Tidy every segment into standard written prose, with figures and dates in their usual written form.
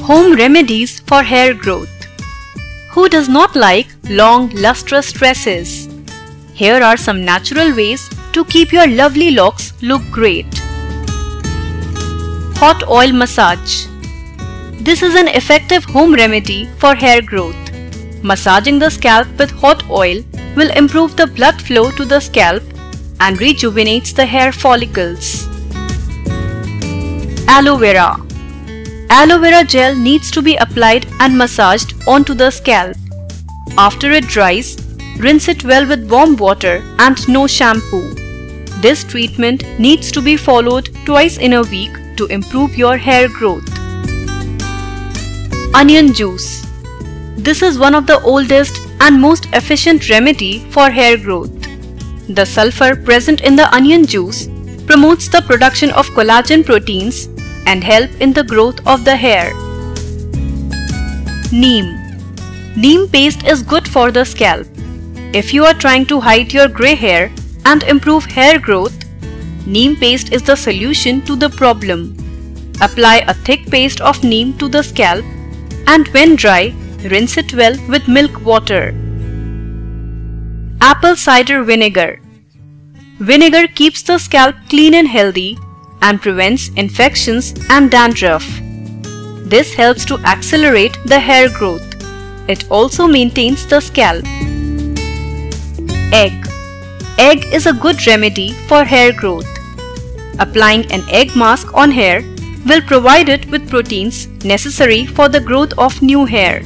Home remedies for hair growth. Who does not like long, lustrous tresses? Here are some natural ways to keep your lovely locks look great. Hot oil massage. This is an effective home remedy for hair growth. Massaging the scalp with hot oil will improve the blood flow to the scalp and rejuvenates the hair follicles. Aloe vera. Aloe vera gel needs to be applied and massaged onto the scalp. After it dries, rinse it well with warm water and no shampoo. This treatment needs to be followed twice in a week to improve your hair growth. Onion juice. This is one of the oldest and most efficient remedy for hair growth. The sulfur present in the onion juice promotes the production of collagen proteins and help in the growth of the hair. Neem. Neem paste is good for the scalp. If you are trying to hide your grey hair and improve hair growth, neem paste is the solution to the problem. Apply a thick paste of neem to the scalp and when dry, rinse it well with milk water. Apple cider vinegar. Vinegar keeps the scalp clean and healthy and prevents infections and dandruff. This helps to accelerate the hair growth. It also maintains the scalp. Egg. Egg is a good remedy for hair growth. Applying an egg mask on hair will provide it with proteins necessary for the growth of new hair.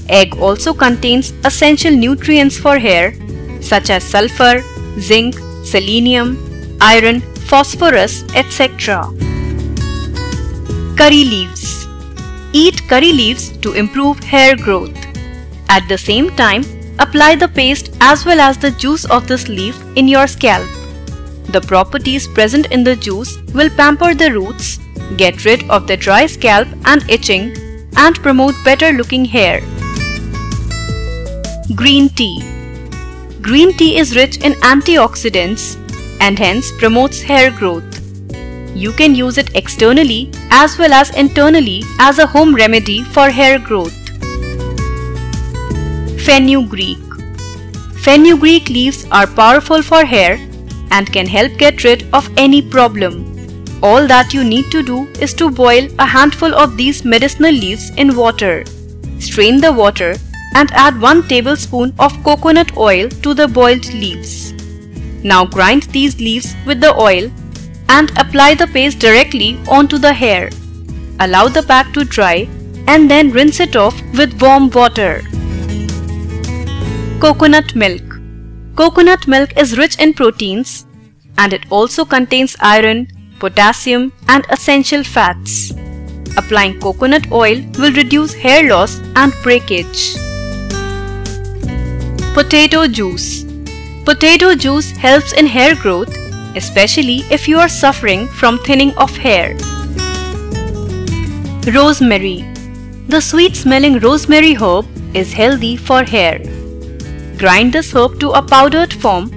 Egg also contains essential nutrients for hair such as sulfur, zinc, selenium, iron, phosphorus, etc. Curry leaves. Eat curry leaves to improve hair growth. At the same time, apply the paste as well as the juice of this leaf in your scalp. The properties present in the juice will pamper the roots, get rid of the dry scalp and itching, and promote better looking hair. Green tea. Green tea is rich in antioxidants and hence promotes hair growth. You can use it externally as well as internally as a home remedy for hair growth. Fenugreek. Fenugreek leaves are powerful for hair and can help get rid of any problem. All that you need to do is to boil a handful of these medicinal leaves in water. Strain the water and add 1 tablespoon of coconut oil to the boiled leaves. Now grind these leaves with the oil and apply the paste directly onto the hair. Allow the pack to dry and then rinse it off with warm water. Coconut milk. Coconut milk is rich in proteins and it also contains iron, potassium and essential fats. Applying coconut oil will reduce hair loss and breakage. Potato juice. Potato juice helps in hair growth, especially if you are suffering from thinning of hair. Rosemary. The sweet-smelling rosemary herb is healthy for hair. Grind this herb to a powdered form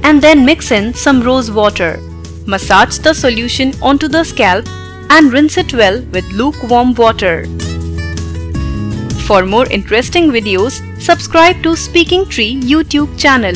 and then mix in some rose water. Massage the solution onto the scalp and rinse it well with lukewarm water. For more interesting videos, subscribe to Speaking Tree YouTube channel.